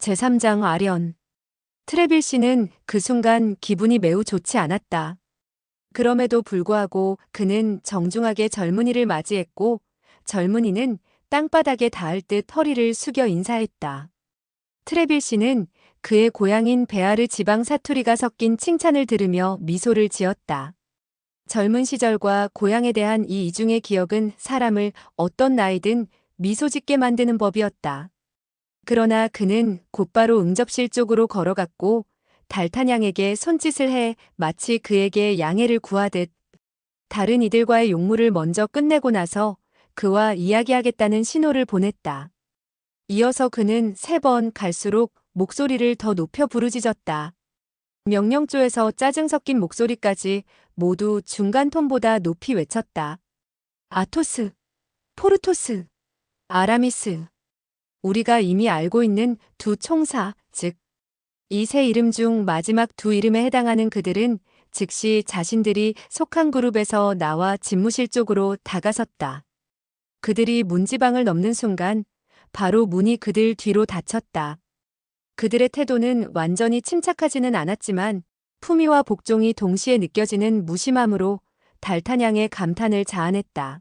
제3장 아련. 트레빌 씨는 그 순간 기분이 매우 좋지 않았다. 그럼에도 불구하고 그는 정중하게 젊은이를 맞이했고 젊은이는 땅바닥에 닿을 듯 허리를 숙여 인사했다. 트레빌 씨는 그의 고향인 베아르 지방 사투리가 섞인 칭찬을 들으며 미소를 지었다. 젊은 시절과 고향에 대한 이 이중의 기억은 사람을 어떤 나이든 미소 짓게 만드는 법이었다. 그러나 그는 곧바로 응접실 쪽으로 걸어갔고 달타냥에게 손짓을 해 마치 그에게 양해를 구하듯 다른 이들과의 용무를 먼저 끝내고 나서 그와 이야기하겠다는 신호를 보냈다. 이어서 그는 3번 갈수록 목소리를 더 높여 부르짖었다. 명령조에서 짜증 섞인 목소리까지 모두 중간 톤보다 높이 외쳤다. 아토스, 포르토스, 아라미스. 우리가 이미 알고 있는 두 총사, 즉, 이 세 이름 중 마지막 두 이름에 해당하는 그들은 즉시 자신들이 속한 그룹에서 나와 집무실 쪽으로 다가섰다. 그들이 문지방을 넘는 순간 바로 문이 그들 뒤로 닫혔다. 그들의 태도는 완전히 침착하지는 않았지만 품위와 복종이 동시에 느껴지는 무심함으로 달타냥의 감탄을 자아냈다.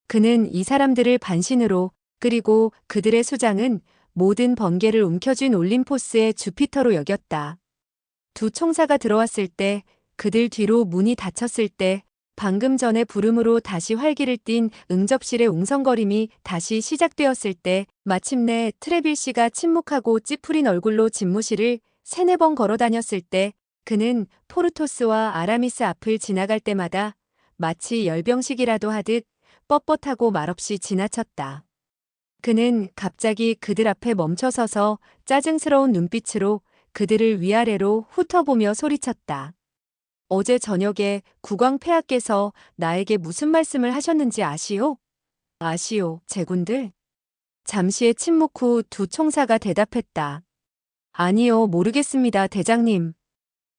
그는 이 사람들을 반신으로 그리고 그들의 수장은 모든 번개를 움켜쥔 올림포스의 주피터로 여겼다. 두 총사가 들어왔을 때 그들 뒤로 문이 닫혔을 때 방금 전에 부름으로 다시 활기를 띤 응접실의 웅성거림이 다시 시작되었을 때 마침내 트레빌 씨가 침묵하고 찌푸린 얼굴로 집무실을 3-4번 걸어 다녔을 때 그는 포르토스와 아라미스 앞을 지나갈 때마다 마치 열병식이라도 하듯 뻣뻣하고 말없이 지나쳤다. 그는 갑자기 그들 앞에 멈춰서서 짜증스러운 눈빛으로 그들을 위아래로 훑어보며 소리쳤다. 어제 저녁에 국왕 폐하께서 나에게 무슨 말씀을 하셨는지 아시오? 아시오, 제군들? 잠시의 침묵 후 두 총사가 대답했다. 아니요, 모르겠습니다, 대장님.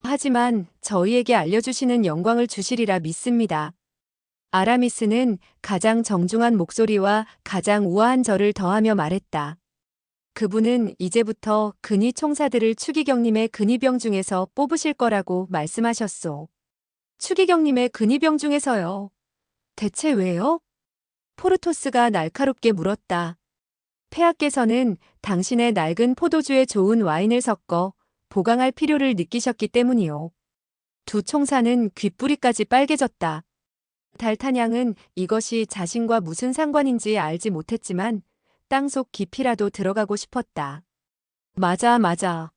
하지만 저희에게 알려주시는 영광을 주시리라 믿습니다. 아라미스는 가장 정중한 목소리와 가장 우아한 절을 더하며 말했다. 그분은 이제부터 근위 총사들을 추기경님의 근위병 중에서 뽑으실 거라고 말씀하셨소. 추기경님의 근위병 중에서요. 대체 왜요? 포르토스가 날카롭게 물었다. 폐하께서는 당신의 낡은 포도주에 좋은 와인을 섞어 보강할 필요를 느끼셨기 때문이요. 두 총사는 귓부리까지 빨개졌다. 달타냥은 이것이 자신과 무슨 상관인지 알지 못했지만 땅속 깊이라도 들어가고 싶었다. 맞아, 맞아.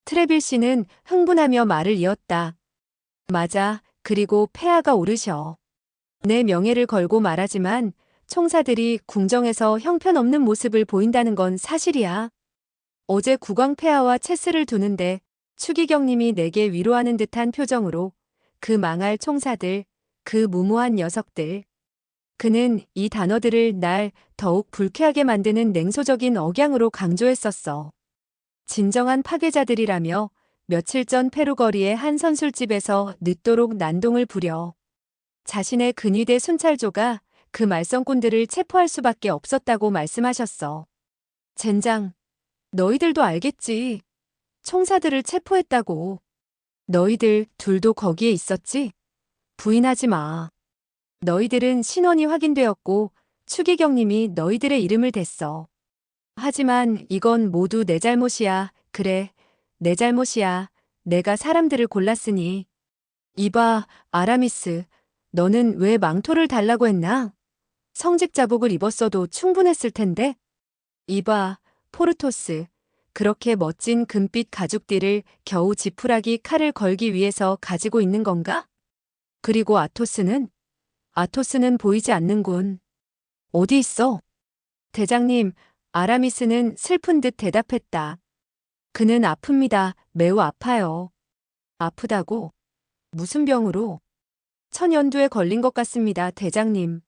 트레빌 씨는 흥분하며 말을 이었다. 맞아, 그리고 폐하가 오르셔. 내 명예를 걸고 말하지만 총사들이 궁정에서 형편없는 모습을 보인다는 건 사실이야. 어제 국왕 폐하와 체스를 두는데 추기경님이 내게 위로하는 듯한 표정으로 그 망할 총사들, 그 무모한 녀석들. 그는 이 단어들을 날 더욱 불쾌하게 만드는 냉소적인 억양으로 강조했었어. 진정한 파괴자들이라며 며칠 전 페루 거리의 한 선술집에서 늦도록 난동을 부려 자신의 근위대 순찰조가 그 말썽꾼들을 체포할 수밖에 없었다고 말씀하셨어. 젠장, 너희들도 알겠지. 총사들을 체포했다고. 너희들 둘도 거기에 있었지? 부인하지 마. 너희들은 신원이 확인되었고 추기경님이 너희들의 이름을 댔어. 하지만 이건 모두 내 잘못이야. 그래, 내 잘못이야. 내가 사람들을 골랐으니. 이봐, 아라미스. 너는 왜 망토를 달라고 했나? 성직 자복을 입었어도 충분했을 텐데. 이봐, 포르토스. 그렇게 멋진 금빛 가죽띠를 겨우 지푸라기 칼을 걸기 위해서 가지고 있는 건가? 그리고 아토스는? 아토스는 보이지 않는군. 어디 있어? 대장님, 아라미스는 슬픈 듯 대답했다. 그는 아픕니다. 매우 아파요. 아프다고? 무슨 병으로? 천연두에 걸린 것 같습니다, 대장님.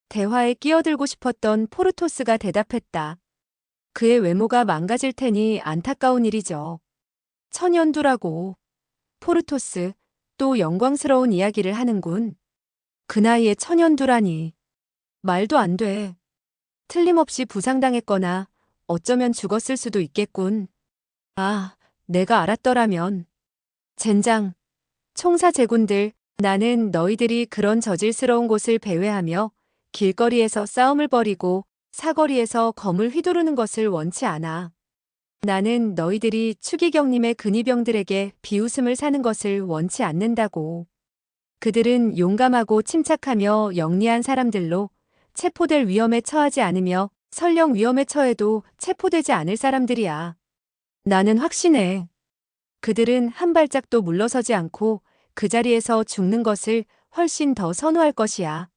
대화에 끼어들고 싶었던 포르토스가 대답했다. 그의 외모가 망가질 테니 안타까운 일이죠. 천연두라고. 포르토스, 또 영광스러운 이야기를 하는군. 그 나이에 천연두라니. 말도 안 돼. 틀림없이 부상당했거나 어쩌면 죽었을 수도 있겠군. 아, 내가 알았더라면. 젠장, 총사 제군들, 나는 너희들이 그런 저질스러운 곳을 배회하며 길거리에서 싸움을 벌이고 사거리에서 검을 휘두르는 것을 원치 않아. 나는 너희들이 추기경님의 근위병들에게 비웃음을 사는 것을 원치 않는다고. 그들은 용감하고 침착하며 영리한 사람들로 체포될 위험에 처하지 않으며 설령 위험에 처해도 체포되지 않을 사람들이야. 나는 확신해. 그들은 한 발짝도 물러서지 않고 그 자리에서 죽는 것을 훨씬 더 선호할 것이야.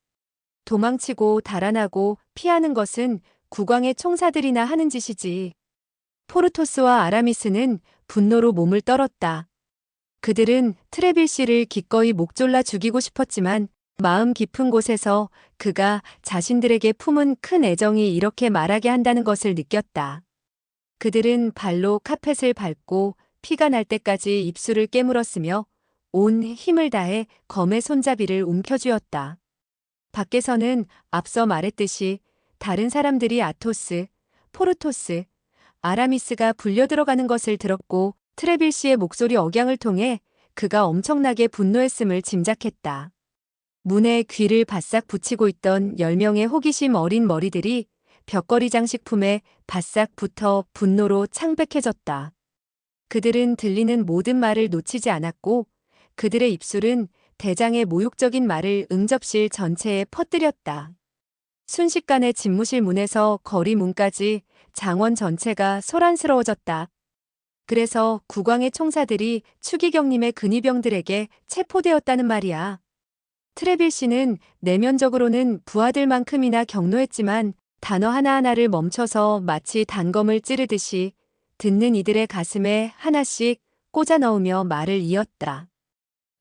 도망치고 달아나고 피하는 것은 국왕의 총사들이나 하는 짓이지. 포르토스와 아라미스는 분노로 몸을 떨었다. 그들은 트레빌 씨를 기꺼이 목졸라 죽이고 싶었지만 마음 깊은 곳에서 그가 자신들에게 품은 큰 애정이 이렇게 말하게 한다는 것을 느꼈다. 그들은 발로 카펫을 밟고 피가 날 때까지 입술을 깨물었으며 온 힘을 다해 검의 손잡이를 움켜쥐었다. 밖에서는 앞서 말했듯이 다른 사람들이 아토스, 포르토스, 아라미스가 불려들어가는 것을 들었고 트레빌 씨의 목소리 억양을 통해 그가 엄청나게 분노했음을 짐작했다. 문에 귀를 바싹 붙이고 있던 10명의 호기심 어린 머리들이 벽걸이 장식품에 바싹 붙어 분노로 창백해졌다. 그들은 들리는 모든 말을 놓치지 않았고 그들의 입술은 대장의 모욕적인 말을 응접실 전체에 퍼뜨렸다. 순식간에 집무실 문에서 거리 문까지 장원 전체가 소란스러워졌다. 그래서 국왕의 총사들이 추기경님의 근위병들에게 체포되었다는 말이야. 트레빌 씨는 내면적으로는 부하들만큼이나 격노했지만 단어 하나하나를 멈춰서 마치 단검을 찌르듯이 듣는 이들의 가슴에 하나씩 꽂아 넣으며 말을 이었다.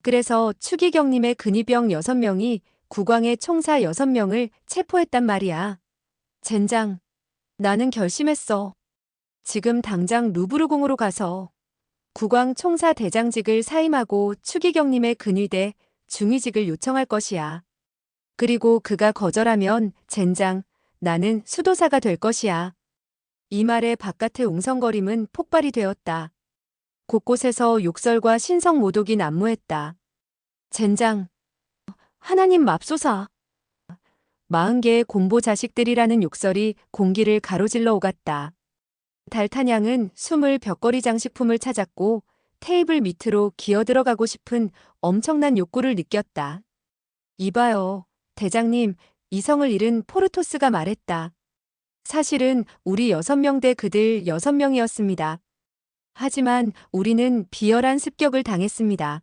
그래서 추기경님의 근위병 6명이 국왕의 총사 6명을 체포했단 말이야. 젠장, 나는 결심했어. 지금 당장 루브르궁으로 가서 국왕 총사 대장직을 사임하고 추기경님의 근위대 중위직을 요청할 것이야. 그리고 그가 거절하면 젠장, 나는 수도사가 될 것이야. 이 말에 바깥의 웅성거림은 폭발이 되었다. 곳곳에서 욕설과 신성 모독이 난무했다. 젠장, 하나님 맙소사. 40개의 곰보 자식들이라는 욕설이 공기를 가로질러 오갔다. 달타냥은 숨을 벽걸이 장식품을 찾았고 테이블 밑으로 기어들어가고 싶은 엄청난 욕구를 느꼈다. 이봐요, 대장님, 이성을 잃은 포르토스가 말했다. 사실은 우리 6명 대 그들 6명이었습니다. 하지만 우리는 비열한 습격을 당했습니다.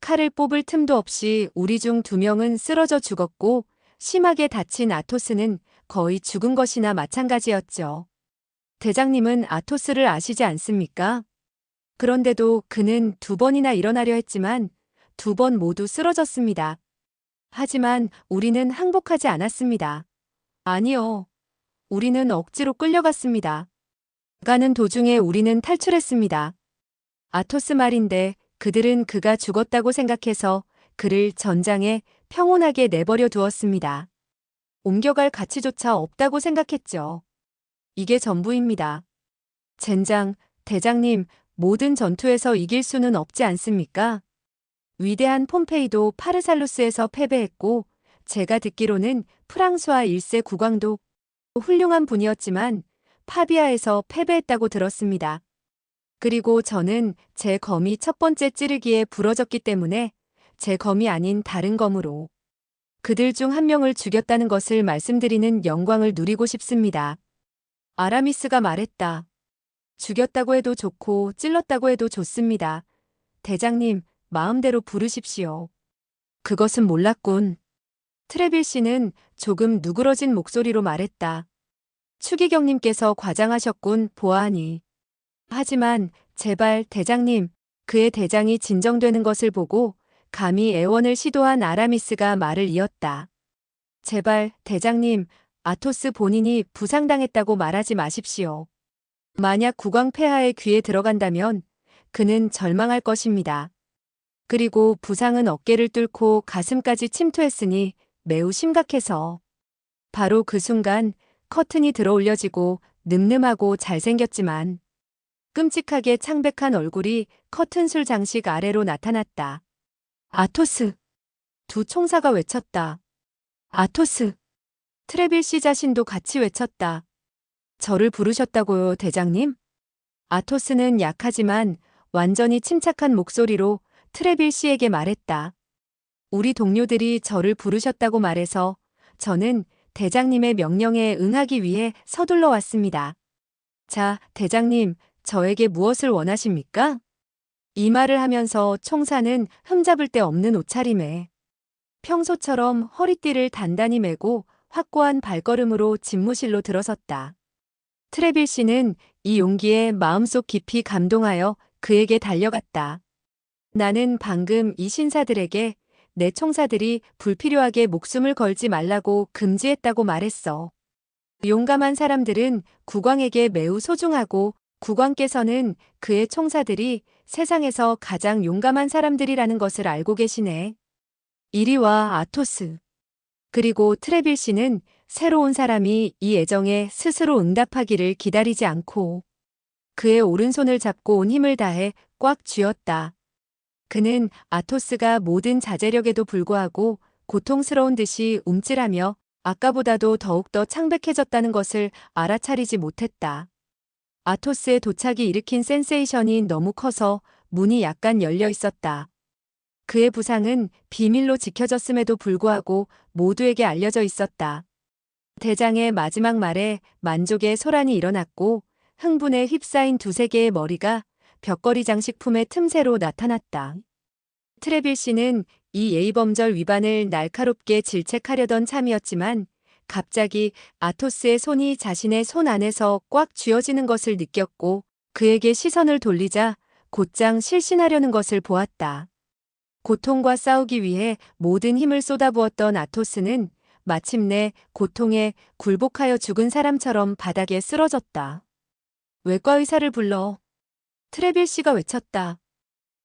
칼을 뽑을 틈도 없이 우리 중 2명은 쓰러져 죽었고 심하게 다친 아토스는 거의 죽은 것이나 마찬가지였죠. 대장님은 아토스를 아시지 않습니까? 그런데도 그는 2번이나 일어나려 했지만 2번 모두 쓰러졌습니다. 하지만 우리는 항복하지 않았습니다. 아니요. 우리는 억지로 끌려갔습니다. 가는 도중에 우리는 탈출했습니다. 아토스 말인데 그들은 그가 죽었다고 생각해서 그를 전장에 평온하게 내버려 두었습니다. 옮겨갈 가치조차 없다고 생각했죠. 이게 전부입니다. 젠장, 대장님, 모든 전투에서 이길 수는 없지 않습니까? 위대한 폼페이도 파르살루스에서 패배했고 제가 듣기로는 프랑스와 1세 국왕도 훌륭한 분이었지만 파비아에서 패배했다고 들었습니다. 그리고 저는 제 검이 첫 번째 찌르기에 부러졌기 때문에 제 검이 아닌 다른 검으로 그들 중 한 명을 죽였다는 것을 말씀드리는 영광을 누리고 싶습니다. 아라미스가 말했다. 죽였다고 해도 좋고 찔렀다고 해도 좋습니다. 대장님, 마음대로 부르십시오. 그것은 몰랐군. 트레빌 씨는 조금 누그러진 목소리로 말했다. 추기경님께서 과장하셨군, 보아하니. 하지만 제발 대장님, 그의 대장이 진정되는 것을 보고 감히 애원을 시도한 아라미스가 말을 이었다. 제발 대장님, 아토스 본인이 부상당했다고 말하지 마십시오. 만약 국왕 폐하의 귀에 들어간다면 그는 절망할 것입니다. 그리고 부상은 어깨를 뚫고 가슴까지 침투했으니 매우 심각해서. 바로 그 순간 커튼이 들어올려지고 늠름하고 잘생겼지만 끔찍하게 창백한 얼굴이 커튼술 장식 아래로 나타났다. 아토스! 두 총사가 외쳤다. 아토스! 트레빌시 자신도 같이 외쳤다. 저를 부르셨다고요, 대장님? 아토스는 약하지만 완전히 침착한 목소리로 트레빌시에게 말했다. 우리 동료들이 저를 부르셨다고 말해서 저는 대장님의 명령에 응하기 위해 서둘러 왔습니다. 자, 대장님, 저에게 무엇을 원하십니까? 이 말을 하면서 총사는 흠잡을 데 없는 옷차림에 평소처럼 허리띠를 단단히 메고 확고한 발걸음으로 집무실로 들어섰다. 트레빌 씨는 이 용기에 마음속 깊이 감동하여 그에게 달려갔다. 나는 방금 이 신사들에게 내 총사들이 불필요하게 목숨을 걸지 말라고 금지했다고 말했어. 용감한 사람들은 국왕에게 매우 소중하고 국왕께서는 그의 총사들이 세상에서 가장 용감한 사람들이라는 것을 알고 계시네. 이리 와, 아토스. 그리고 트레빌 씨는 새로운 사람이 이 애정에 스스로 응답하기를 기다리지 않고 그의 오른손을 잡고 온 힘을 다해 꽉 쥐었다. 그는 아토스가 모든 자제력에도 불구하고 고통스러운 듯이 움찔하며 아까보다도 더욱더 창백해졌다는 것을 알아차리지 못했다. 아토스의 도착이 일으킨 센세이션이 너무 커서 문이 약간 열려 있었다. 그의 부상은 비밀로 지켜졌음에도 불구하고 모두에게 알려져 있었다. 대장의 마지막 말에 만족의 소란이 일어났고 흥분에 휩싸인 두세 개의 머리가 벽걸이 장식품의 틈새로 나타났다. 트레빌 씨는 이 예의범절 위반을 날카롭게 질책하려던 참이었지만 갑자기 아토스의 손이 자신의 손 안에서 꽉 쥐어지는 것을 느꼈고 그에게 시선을 돌리자 곧장 실신하려는 것을 보았다. 고통과 싸우기 위해 모든 힘을 쏟아부었던 아토스는 마침내 고통에 굴복하여 죽은 사람처럼 바닥에 쓰러졌다. 외과 의사를 불러. 트레빌 씨가 외쳤다.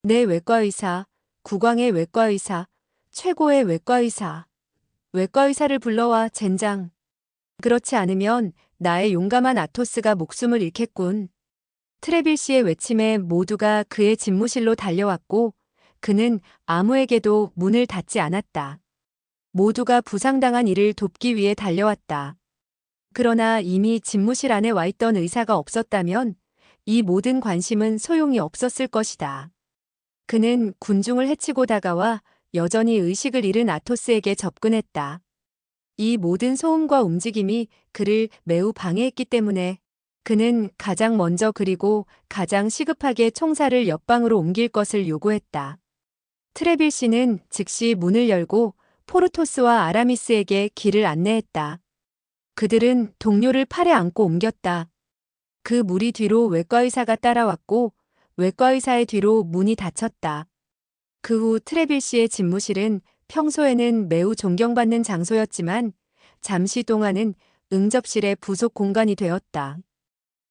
내 외과 의사, 국왕의 외과 의사, 최고의 외과 의사. 외과 의사를 불러와 젠장. 그렇지 않으면 나의 용감한 아토스가 목숨을 잃겠군. 트레빌 씨의 외침에 모두가 그의 집무실로 달려왔고 그는 아무에게도 문을 닫지 않았다. 모두가 부상당한 이를 돕기 위해 달려왔다. 그러나 이미 집무실 안에 와 있던 의사가 없었다면 이 모든 관심은 소용이 없었을 것이다. 그는 군중을 헤치고 다가와 여전히 의식을 잃은 아토스에게 접근했다. 이 모든 소음과 움직임이 그를 매우 방해했기 때문에 그는 가장 먼저 그리고 가장 시급하게 총사를 옆방으로 옮길 것을 요구했다. 트레빌 씨는 즉시 문을 열고 포르토스와 아라미스에게 길을 안내했다. 그들은 동료를 팔에 안고 옮겼다. 그 무리 뒤로 외과의사가 따라왔고 외과의사의 뒤로 문이 닫혔다. 그 후 트레빌 씨의 집무실은 평소에는 매우 존경받는 장소였지만 잠시 동안은 응접실의 부속 공간이 되었다.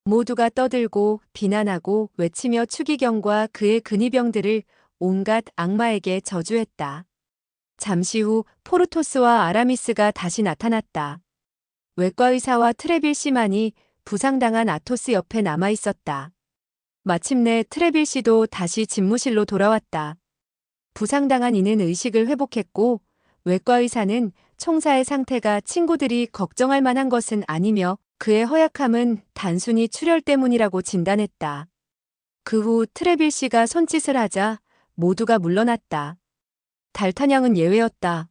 모두가 떠들고 비난하고 외치며 추기경과 그의 근위병들을 온갖 악마에게 저주했다. 잠시 후 포르토스와 아라미스가 다시 나타났다. 외과의사와 트레빌 씨만이 부상당한 아토스 옆에 남아 있었다. 마침내 트레빌 씨도 다시 집무실로 돌아왔다. 부상당한 이는 의식을 회복했고 외과의사는 총사의 상태가 친구들이 걱정할 만한 것은 아니며 그의 허약함은 단순히 출혈 때문이라고 진단했다. 그 후 트레빌 씨가 손짓을 하자 모두가 물러났다. 달타냥은 예외였다.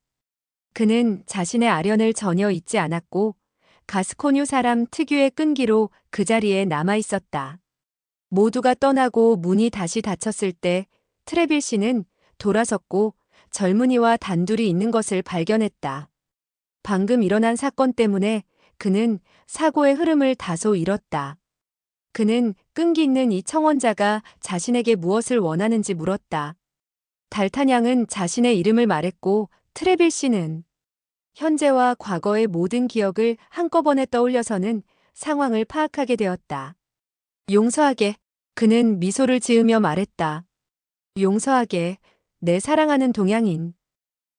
그는 자신의 아련을 전혀 잊지 않았고 가스코뉴 사람 특유의 끈기로 그 자리에 남아 있었다. 모두가 떠나고 문이 다시 닫혔을 때 트레빌 씨는 돌아섰고 젊은이와 단둘이 있는 것을 발견했다. 방금 일어난 사건 때문에 그는 사고의 흐름을 다소 잃었다. 그는 끈기 있는 이 청원자가 자신에게 무엇을 원하는지 물었다. 달타냥은 자신의 이름을 말했고 트레빌 씨는 현재와 과거의 모든 기억을 한꺼번에 떠올려서는 상황을 파악하게 되었다. 용서하게. 그는 미소를 지으며 말했다. 용서하게. 내 사랑하는 동양인.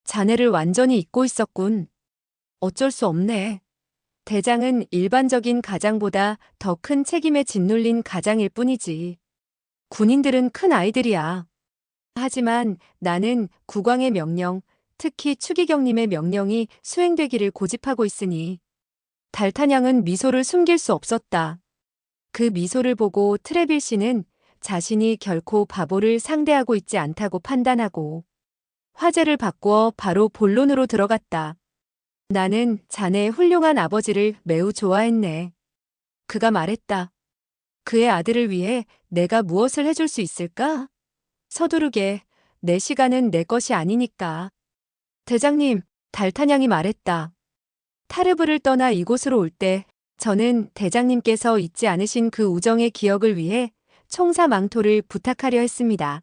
자네를 완전히 잊고 있었군. 어쩔 수 없네. 대장은 일반적인 가장보다 더 큰 책임에 짓눌린 가장일 뿐이지. 군인들은 큰 아이들이야. 하지만 나는 국왕의 명령, 특히 추기경님의 명령이 수행되기를 고집하고 있으니 달타냥은 미소를 숨길 수 없었다. 그 미소를 보고 트레빌 씨는 자신이 결코 바보를 상대하고 있지 않다고 판단하고 화제를 바꾸어 바로 본론으로 들어갔다. 나는 자네의 훌륭한 아버지를 매우 좋아했네. 그가 말했다. 그의 아들을 위해 내가 무엇을 해줄 수 있을까? 서두르게. 내 시간은 내 것이 아니니까. 대장님, 달타냥이 말했다. 타르브를 떠나 이곳으로 올 때 저는 대장님께서 잊지 않으신 그 우정의 기억을 위해 총사 망토를 부탁하려 했습니다.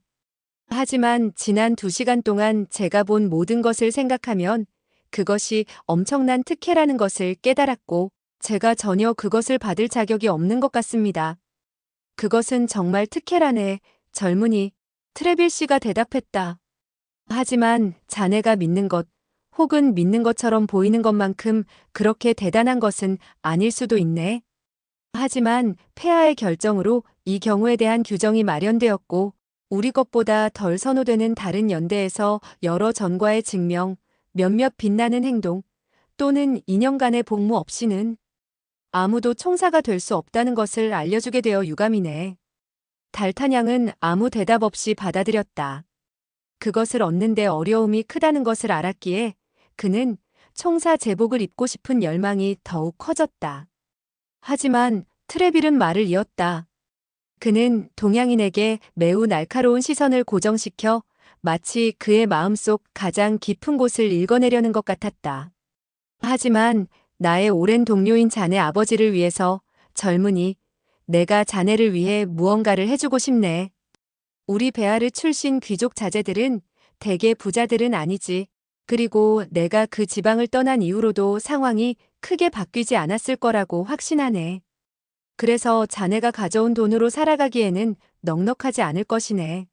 하지만 지난 2시간 동안 제가 본 모든 것을 생각하면 그것이 엄청난 특혜라는 것을 깨달았고 제가 전혀 그것을 받을 자격이 없는 것 같습니다. 그것은 정말 특혜라네. 젊은이 트레빌 씨가 대답했다. 하지만 자네가 믿는 것 혹은 믿는 것처럼 보이는 것만큼 그렇게 대단한 것은 아닐 수도 있네. 하지만 폐하의 결정으로 이 경우에 대한 규정이 마련되었고 우리 것보다 덜 선호되는 다른 연대에서 여러 전과의 증명, 몇몇 빛나는 행동 또는 2년간의 복무 없이는 아무도 총사가 될 수 없다는 것을 알려주게 되어 유감이네. 달타냥은 아무 대답 없이 받아들였다. 그것을 얻는데 어려움이 크다는 것을 알았기에 그는 총사 제복을 입고 싶은 열망이 더욱 커졌다. 하지만 트레빌은 말을 이었다. 그는 동양인에게 매우 날카로운 시선을 고정시켜 마치 그의 마음속 가장 깊은 곳을 읽어내려는 것 같았다. 하지만 나의 오랜 동료인 자네 아버지를 위해서 젊은이, 내가 자네를 위해 무언가를 해주고 싶네. 우리 베아르 출신 귀족 자제들은 대개 부자들은 아니지. 그리고 내가 그 지방을 떠난 이후로도 상황이 크게 바뀌지 않았을 거라고 확신하네. 그래서 자네가 가져온 돈으로 살아가기에는 넉넉하지 않을 것이네.